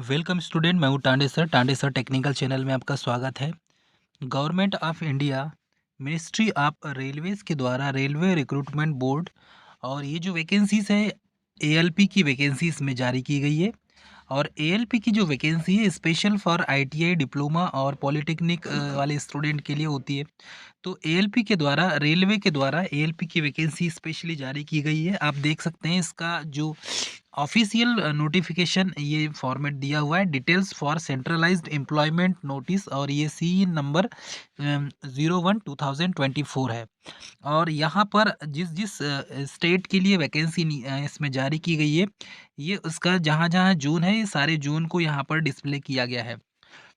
Welcome student, मैं हूँ Tande sir technical channel में आपका स्वागत है। Government of India ministry of railways के द्वारा रेलवे रिक्रूटमेंट बोर्ड और ये जो वैकेंसीज है एएलपी की वैकेंसी इसमें जारी की गई है। और एएलपी की जो वैकेंसी है स्पेशल फॉर आईटीआई डिप्लोमा और पॉलिटेक्निक वाले स्टूडेंट के लिए होती है। तो एएलपी के द्वारा रेलवे के द्वारा एएलपी की वैकेंसी स्पेशली जारी की गई है। आप देख सकते हैं इसका जो ऑफिशियल नोटिफिकेशन ये फॉर्मेट दिया हुआ है, details for centralised employment notice, और ये सी नंबर 01/2024 है। और यहाँ पर जिस जिस स्टेट के लिए वैकेंसी इसमें जारी की गई है, ये उसका जहाँ जहाँ जोन है ये सारे जोन को यहाँ पर डिस्प्ले किया गया है।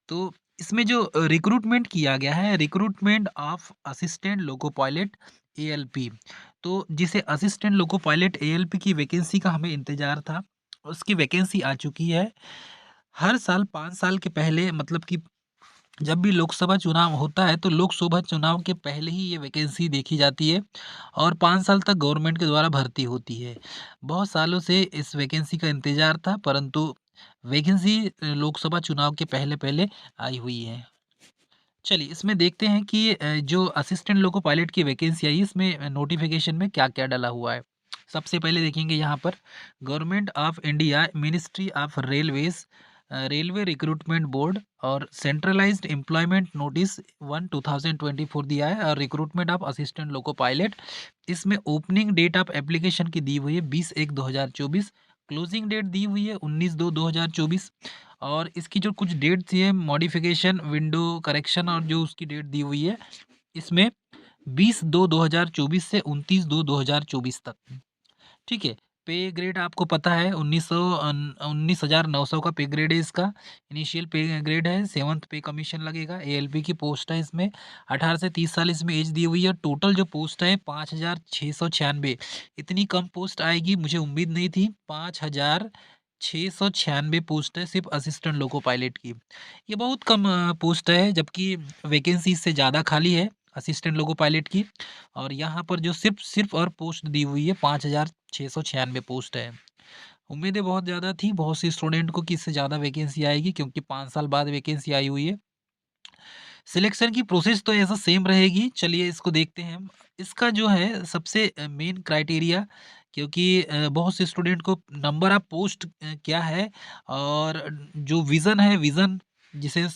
तो इसमें जो रिक्रूटमेंट किया गया है, recruitment of assistant loco pilot ALP. तो जिसे असिस्टेंट लोको पायलट एएलपी की वैकेंसी का हमें इंतजार था, उसकी वैकेंसी आ चुकी है। हर साल 5 साल के पहले, मतलब कि जब भी लोकसभा चुनाव होता है तो लोकसभा चुनाव के पहले ही ये वैकेंसी देखी जाती है और 5 साल तक गवर्नमेंट के द्वारा भर्ती होती है। बहुत सालों से इस वैकेंसी का इंतजार था, परंतु वैकेंसी लोकसभा चुनाव के पहले पहले आई हुई है। चलिए इसमें देखते हैं कि जो असिस्टेंट लोको पायलट की वैकेंसी आई इसमें नोटिफिकेशन में क्या क्या डाला हुआ है। सबसे पहले देखेंगे यहाँ पर government of India ministry of railways railway recruitment board और सेंट्रलाइज्ड एम्प्लॉयमेंट नोटिस 1/2024 दिया है, और recruitment of assistant loco pilot. इसमें ओपनिंग डेट ऑफ एप्लीकेशन की दी हुई है 20/1/2024। क्लोजिंग डेट दी हुई है 19/2/2024। और इसकी जो कुछ डेट थी है मॉडिफिकेशन विंडो करेक्शन, और जो उसकी डेट दी हुई है इसमें 20/2/2024 से 29/2/2024 तक। ठीक है। पे ग्रेड आपको पता है 19,900 का पे ग्रेड है इसका। इनिशियल पे ग्रेड है, 7th पे कमीशन लगेगा। एएलपी की पोस्ट है इसमें। 18 से 30 साल इसमें एज दी हुई है। टोटल जो पोस्ट है 5,696। इतनी कम पोस्ट आएगी मुझे उम्मीद नहीं थी। 5,696 पोस्ट है सिर्फ असिस्टेंट लोको पायलट की। ये बहुत कम पोस्ट है, जबकि वैकेंसी इससे ज़्यादा खाली है असिस्टेंट लोको पायलट की। और यहाँ पर जो सिर्फ सिर्फ और पोस्ट दी हुई है 5,696 पोस्ट है। उम्मीदें बहुत ज़्यादा थी बहुत सी स्टूडेंट को कि इससे ज़्यादा वैकेंसी आएगी, क्योंकि 5 साल बाद वैकेंसी आई हुई है। सिलेक्शन की प्रोसेस तो ऐसा सेम रहेगी। चलिए इसको देखते हैं हम। इसका जो है सबसे मेन क्राइटेरिया, क्योंकि बहुत से स्टूडेंट को नंबर ऑफ पोस्ट क्या है, और जो विज़न है, विज़न जिसे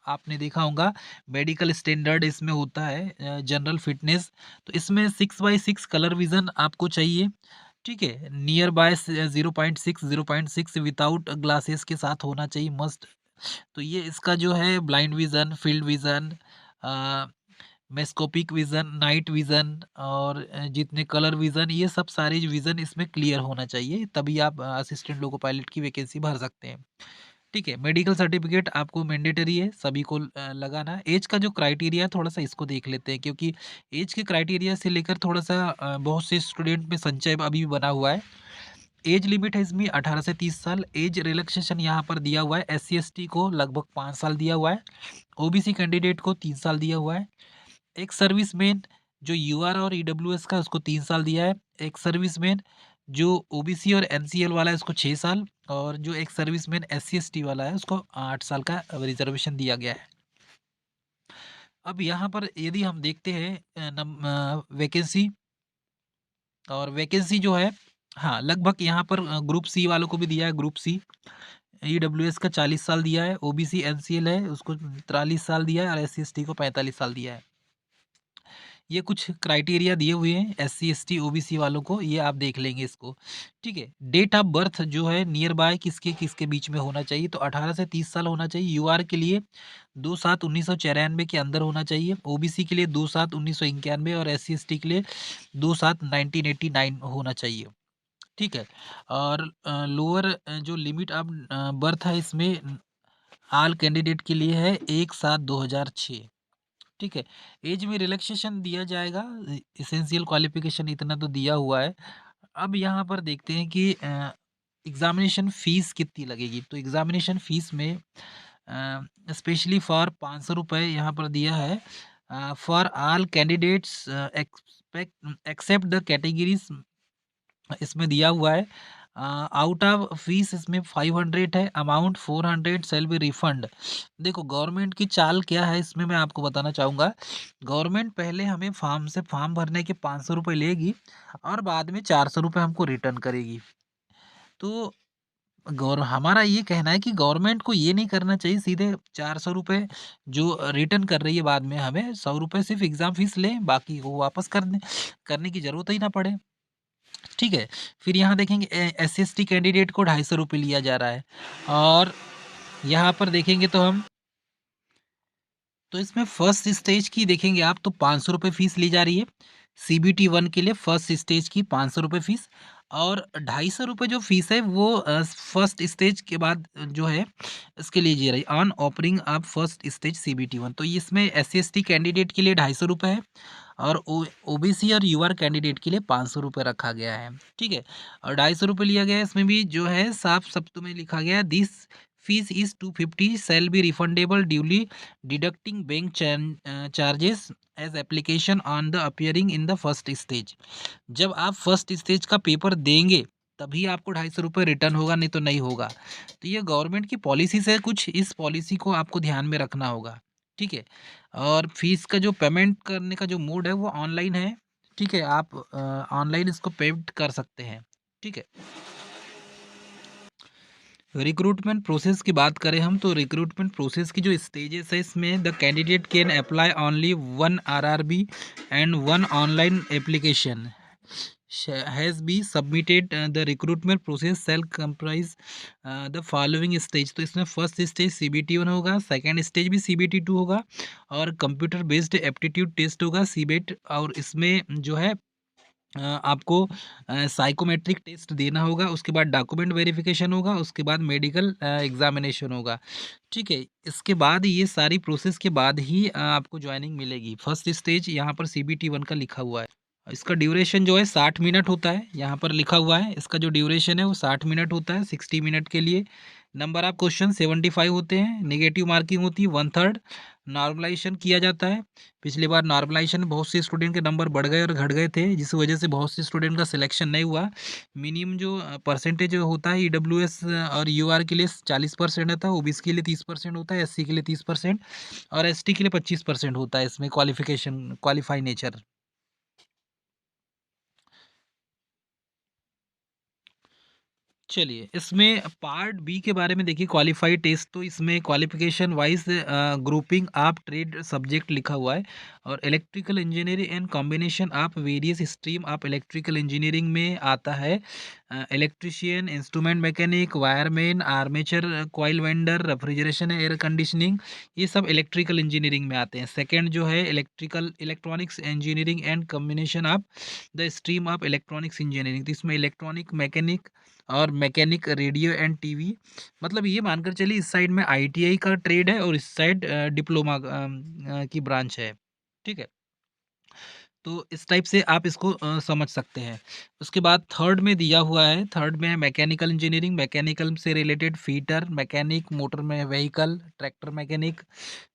आपने देखा होगा मेडिकल स्टैंडर्ड इसमें होता है, जनरल फिटनेस। तो इसमें 6/6 कलर विज़न आपको चाहिए। ठीक है। नियर बाय 0.6 विदाउट ग्लासेस के साथ होना चाहिए, मस्ट। तो ये इसका जो है ब्लाइंड विज़न, फील्ड विज़न, अ, मेस्कोपिक विज़न, नाइट विज़न, और जितने कलर विज़न, ये सब सारे विज़न इसमें क्लियर होना चाहिए, तभी आप असिस्टेंट लोको पायलट की वैकेंसी भर सकते हैं। ठीक है। मेडिकल सर्टिफिकेट आपको मैंडेटरी है सभी को लगाना। एज का जो क्राइटेरिया थोड़ा-सा इसको देख लेते हैं, क्योंकि एज के क्राइटेरिया से लेकर थोड़ा-सा बहुत से स्टूडेंट में संशय अभी भी बना हुआ है। एज लिमिट है इसमें 18 से 30 साल। एज रिलैक्सेशन यहाँ पर दिया हुआ है। एससी/एसटी को लगभग 5 साल दिया हुआ है। ओबीसी कैंडिडेट को 3 साल दिया हुआ है। एक सर्विसमैन जो यूआर और ईडब्ल्यूएस का, उसको 3 साल दिया है। एक सर्विसमैन जो ओबीसी और एनसीएल वाला है उसको 6 साल, और जो एक सर्विसमैन एससी/एसटी वाला है उसको 8 साल का रिजर्वेशन दिया गया है। अब यहाँ पर यदि हम देखते हैं वैकेंसी, और वैकेंसी जो है, हाँ, लगभग यहाँ पर ग्रुप सी वालों को भी दिया है। ग्रुप सी ईडब्ल्यूएस का 40 साल दिया है। ओबीसी एनसीएल है उसको 43 साल दिया है, और एससी/एसटी को 45 साल दिया है। ये कुछ क्राइटेरिया दिए हुए हैं एससी/एसटी ओबीसी वालों को, ये आप देख लेंगे इसको। ठीक है। डेट ऑफ बर्थ जो है नियर बाय किसके किसके बीच में होना चाहिए, तो 18 से 30 साल होना चाहिए। यूआर के लिए 2/7/1994 के अंदर होना चाहिए। ओबीसी के लिए 2/7/1991, और एससी/एसटी के लिए 2/7/1989 होना चाहिए। ठीक है। और लोअर जो लिमिट ऑफ बर्थ है इसमें ऑल कैंडिडेट के लिए है 1/7/2006। ठीक है। एज में रिलैक्सेशन दिया जाएगा। एसेंशियल क्वालिफिकेशन इतना तो दिया हुआ है। अब यहाँ पर देखते हैं कि एग्जामिनेशन फीस कितनी लगेगी। तो एग्जामिनेशन फीस में स्पेशली फॉर 500 रुपये यहाँ पर दिया है। For all candidates except the categories इसमें दिया हुआ है। आउट ऑफ फीस इसमें 500 है, अमाउंट 400 शैल बी रिफंड। देखो गवर्नमेंट की चाल क्या है इसमें मैं आपको बताना चाहूँगा। गवर्नमेंट पहले हमें फॉर्म भरने के 500 रुपये लेगी और बाद में 400 रुपये हमको रिटर्न करेगी। तो गौर हमारा ये कहना है कि गवर्नमेंट को ये नहीं करना चाहिए सीधे 400 रुपये जो रिटर्न कर रही है बाद में हमें 100 रुपये सिर्फ एग्ज़ाम फ़ीस लें, बाकी वो वापस करने की ज़रूरत ही ना पड़े। ठीक है? फिर यहाँ देखेंगे एससी/एसटी कैंडिडेट को 250 रुपए लिया जा रहा है और यहाँ पर देखेंगे तो इसमें फर्स्ट स्टेज की देखेंगे आप तो 500 रुपए फ़ीस ली जा रही है। सीबीटी 1 के लिए फर्स्ट स्टेज की 500 रुपए फ़ीस और 250 रुपए जो फ़ीस है वो फर्स्ट स्टेज के बाद जो है इसके लिए ली जा रही है on opening of first stage CBT 1। तो इसमें एससी/एसटी कैंडिडेट के लिए 250 रुपए है और ओबीसी और यूआर कैंडिडेट के लिए 500 रुपये रखा गया है। ठीक है? और 250 रुपये लिया गया है इसमें भी जो है साफ शब्दों में लिखा गया है this fees is 250 shall be refundable duly deducting bank charges as application on the appearing in the first stage. जब आप फर्स्ट स्टेज का पेपर देंगे तभी आपको 250 रुपये रिटर्न होगा, नहीं तो नहीं होगा। तो ये गवर्नमेंट की पॉलिसी से कुछ इस पॉलिसी को आपको ध्यान में रखना होगा। ठीक है? और फीस का जो पेमेंट करने का जो मोड है वो ऑनलाइन है। ठीक है? आप ऑनलाइन इसको पेमेंट कर सकते हैं। ठीक है? रिक्रूटमेंट प्रोसेस की बात करें हम तो रिक्रूटमेंट प्रोसेस की जो स्टेजेस है इसमें the candidate can apply only 1 RRB and 1 online application has be submitted the recruitment process shall comprise the following stage. तो इसमें फर्स्ट स्टेज सीबीटी 1 होगा, सेकंड स्टेज भी सीबीटी 2 होगा और कंप्यूटर बेस्ड एप्टीट्यूड टेस्ट होगा seabed और इसमें जो है आपको साइकोमेट्रिक टेस्ट देना होगा, उसके बाद डॉक्यूमेंट वेरिफिकेशन होगा, उसके बाद मेडिकल एग्जामिनेशन होगा। ठीक है? इसके बाद ये सारी प्रोसेस के बाद ही आपको जॉइनिंग मिलेगी। फर्स्ट स्टेज यहाँ पर सीबीटी 1 का लिखा हुआ है। इसका ड्यूरेशन जो है 60 मिनट होता है, यहाँ पर लिखा हुआ है इसका जो ड्यूरेशन है वो 60 मिनट होता है, 60 मिनट के लिए नंबर ऑफ क्वेश्चन 75 होते हैं, नेगेटिव मार्किंग होती है 1/3, नॉर्मलाइजेशन किया जाता है। पिछली बार नॉर्मलाइजेशन में बहुत से स्टूडेंट के नंबर बढ़ गए और घट गए थे जिस वजह से बहुत से स्टूडेंट का सिलेक्शन नहीं हुआ। मिनिमम जो परसेंटेज होता है ईडब्ल्यूएस और यूआर के लिए 40% होता है, ओबीसी के लिए 30% होता है, एससी के लिए 30% और एसटी के लिए 25% होता है इसमें क्वालिफाई नेचर। चलिए, इसमें पार्ट बी के बारे में देखिए क्वालिफ़ाई टेस्ट तो इसमें qualification wise grouping of trade subject लिखा हुआ है और electrical engineering and combination of various stream of electrical engineering में आता है। Electrician, instrument mechanic, wireman, armature coil vendor, refrigeration, air conditioning ये सब इलेक्ट्रिकल इंजीनियरिंग में आते हैं। सेकंड जो है electronics engineering and combination of the stream of electronics engineering. तो इसमें इलेक्ट्रॉनिक मैकेनिक और मैकेनिक रेडियो एंड टीवी मतलब ये मानकर चलिए इस साइड में आईटीआई का ट्रेड है और इस साइड डिप्लोमा की ब्रांच है। ठीक है? तो इस टाइप से आप इसको समझ सकते हैं। उसके बाद थर्ड में दिया हुआ है, थर्ड में है मैकेनिकल इंजीनियरिंग, मैकेनिकल से रिलेटेड फिटर, मैकेनिक, मोटर में vehicle, tractor mechanic,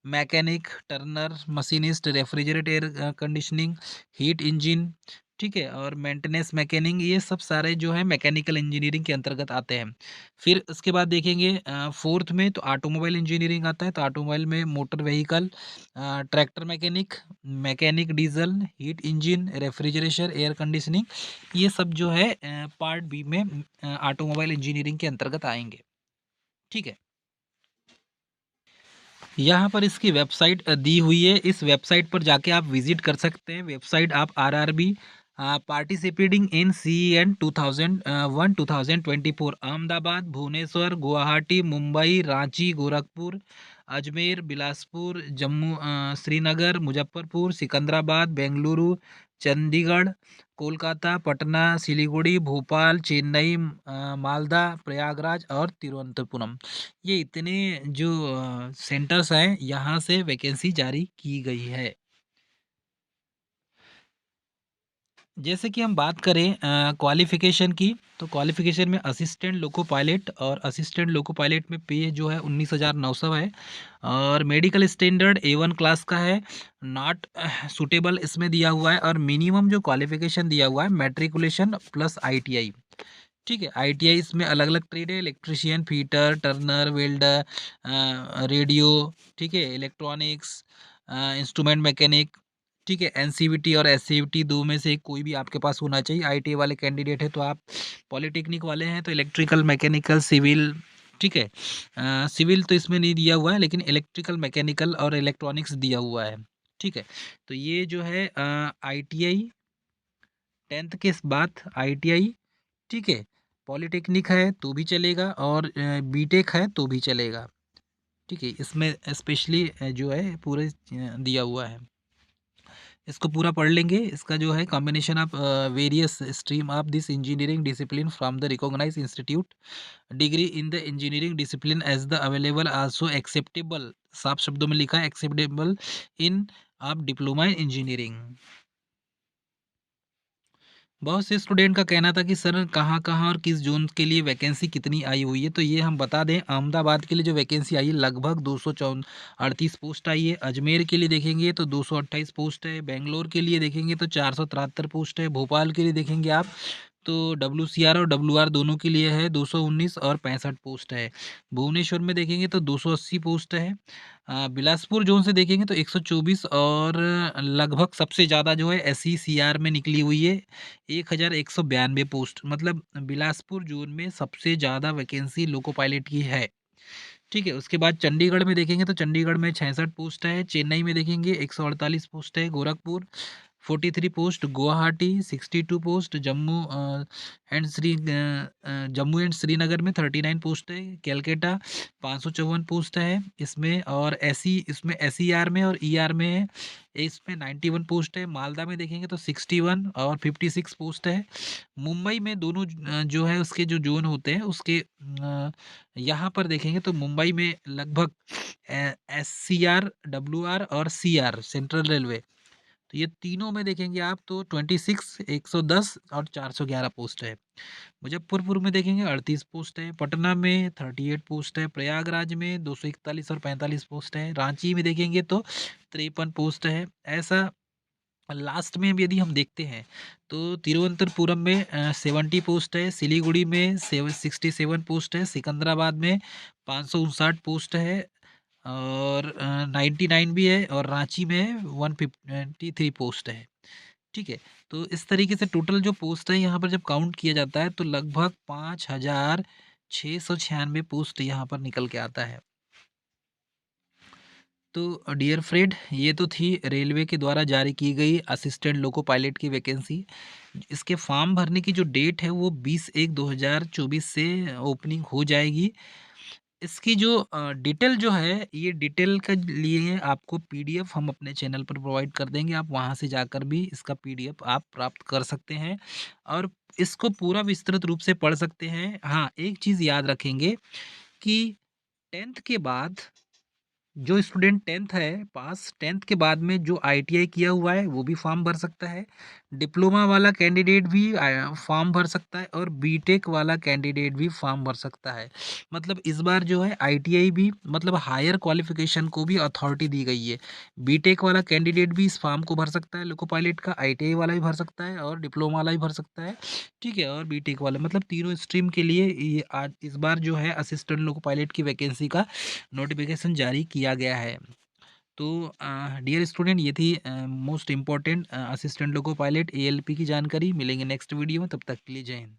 mechanic, Turner, machinist, refrigerator air conditioning, heat engine, ठीक है? और मेंटेनेंस मैकेनिक ये सब सारे जो है मैकेनिकल इंजीनियरिंग के अंतर्गत आते हैं। फिर उसके बाद देखेंगे फोर्थ में तो ऑटोमोबाइल इंजीनियरिंग आता है, तो ऑटोमोबाइल में motor vehicle, tractor mechanic, mechanic diesel, heat engine, refrigeration, air conditioning ये सब जो है पार्ट बी में ऑटोमोबाइल इंजीनियरिंग के अंतर्गत आएँगे। ठीक है? यहाँ पर इसकी वेबसाइट दी हुई है, इस वेबसाइट पर जाके आप विज़िट कर सकते हैं। वेबसाइट आप RRB participating in CEN 2001-2024 Ahmedabad, Bhubaneswar, Guwahati, Mumbai, Ranchi, Gorakhpur, Ajmer, Bilaspur, Jammu Srinagar, Muzaffarpur, Secunderabad, Bengaluru, Chandigarh, Kolkata, Patna, Siliguri, Bhopal, Chennai, Malda, Prayagraj और तिरुवनंतपुरम। ये इतने जो सेंटर्स हैं यहाँ से वैकेंसी जारी की गई है। जैसे कि हम बात करें क्वालिफ़िकेशन की, तो क्वालिफ़िकेशन में असिस्टेंट लोको पायलट और असिस्टेंट लोको पायलट में पे जो है 19,900 है और मेडिकल स्टैंडर्ड A1 क्लास का है, नॉट सूटेबल इसमें दिया हुआ है और मिनिमम जो क्वालिफ़िकेशन दिया हुआ है मैट्रिकुलेशन प्लस आईटीआई। ठीक है। आईटीआई इसमें अलग-अलग ट्रेड है, electrician, fitter, Turner, welder, radio, ठीक है, इलेक्ट्रॉनिक्स, इंस्ट्रूमेंट मैकेनिक, ठीक है। एनसीवीटी और एससीवीटी 2 में से कोई भी आपके पास होना चाहिए। आईटीआई वाले कैंडिडेट हैं तो आप, पॉलिटेक्निक वाले हैं तो इलेक्ट्रिकल, मैकेनिकल, सिविल, ठीक है। सिविल तो इसमें नहीं दिया हुआ है, लेकिन इलेक्ट्रिकल, मैकेनिकल और इलेक्ट्रॉनिक्स दिया हुआ है, ठीक है। तो ये जो है आईटीआई 10th के बाद आईटीआई, ठीक है। पॉलिटेक्निक है तो भी चलेगा और बीटेक है तो भी चलेगा, ठीक है। इसमें स्पेशली जो है पूरे दिया हुआ है, इसको पूरा पढ़ लेंगे। इसका जो है combination of various stream of this engineering discipline from the recognise institute, degree in the engineering discipline as the available also acceptable, साफ शब्दों में लिखा है एक्सेप्टेबल इन आप डिप्लोमा इन इंजीनियरिंग। बहुत से स्टूडेंट का कहना था कि सर कहाँ-कहाँ और किस ज़ोन के लिए वैकेंसी कितनी आई हुई है, तो ये हम बता दें। अहमदाबाद के लिए जो वैकेंसी आई है लगभग 238 पोस्ट आई है। अजमेर के लिए देखेंगे तो 228 पोस्ट है। बेंगलोर के लिए देखेंगे तो 473 पोस्ट है। भोपाल के लिए देखेंगे आप तो डब्ल्यूसीआर और डब्ल्यूआर दोनों के लिए है 219 और 65 पोस्ट है। भुवनेश्वर में देखेंगे तो 280 पोस्ट है। बिलासपुर जोन से देखेंगे तो 124 और लगभग सबसे ज़्यादा जो है एसईसीआर में निकली हुई है 1192 पोस्ट, मतलब बिलासपुर जोन में सबसे ज़्यादा वैकेंसी लोको पायलट की है, ठीक है। उसके बाद चंडीगढ़ में देखेंगे तो चंडीगढ़ में 66 पोस्ट है। चेन्नई में देखेंगे 148 पोस्ट है। Gorakhpur 43 post, Guwahati 62 post, Jammu and Srinagar में 39 पोस्ट है। कैलकाटा 554 पोस्ट है इसमें, और इसमें एसईआर में और ईआर में है, इसमें 91 पोस्ट है। मालदा में देखेंगे तो 61 और 56 पोस्ट है। मुंबई में दोनों जो है उसके जो जोन होते हैं उसके यहाँ पर देखेंगे तो मुंबई में लगभग एससीआर, डब्ल्यूआर और सीआर, सेंट्रल रेलवे, तो ये तीनों में देखेंगे आप तो 26, 110 और 411 पोस्ट है। मुजफ्फरपुर में देखेंगे 38 पोस्ट है। पटना में 38 पोस्ट है। प्रयागराज में 241 और 45 पोस्ट है। रांची में देखेंगे तो 53 पोस्ट है। ऐसा लास्ट में भी यदि हम देखते हैं तो तिरुवनंतपुरम में 70 पोस्ट है। सिलीगुड़ी में 67 पोस्ट है। सिकंदराबाद में 559 पोस्ट है और 99 भी है, और रांची में 153 पोस्ट है, ठीक है। तो इस तरीके से टोटल जो पोस्ट है यहाँ पर जब काउंट किया जाता है तो लगभग 5696 पोस्ट यहाँ पर निकल के आता है। तो डियर फ्रेंड, ये तो थी रेलवे के द्वारा जारी की गई असिस्टेंट लोको पायलट की वैकेंसी। इसके फॉर्म भरने की जो डेट है वो 20/1/2024 से ओपनिंग हो जाएगी। इसकी जो डिटेल जो है, ये डिटेल के लिए आपको पीडीएफ हम अपने चैनल पर प्रोवाइड कर देंगे। आप वहाँ से जाकर भी इसका पीडीएफ आप प्राप्त कर सकते हैं और इसको पूरा विस्तृत रूप से पढ़ सकते हैं। हाँ, एक चीज़ याद रखेंगे कि 10th के बाद जो स्टूडेंट 10th है पास, 10th के बाद में जो आईटीआई किया हुआ है वो भी फॉर्म भर सकता है। डिप्लोमा वाला कैंडिडेट भी फॉर्म भर सकता है और बीटेक वाला कैंडिडेट भी फॉर्म भर सकता है। मतलब इस बार जो है आईटीआई भी, मतलब हायर क्वालिफिकेशन को भी अथॉरिटी दी गई है। बीटेक वाला कैंडिडेट भी इस फॉर्म को भर सकता है लोको पायलट का, आईटीआई वाला भी भर सकता है और डिप्लोमा वाला भी भर सकता है, ठीक है। और बीटेक वाला, मतलब तीनों स्ट्रीम के लिए ये आज इस बार जो है असिस्टेंट लोको पायलट की वैकेंसी का नोटिफिकेशन जारी किया गया है। तो डियर स्टूडेंट, ये थी most important assistant loco pilot ALP की जानकारी। मिलेंगे नेक्स्ट वीडियो में, तब तक के लिए जय हिंद।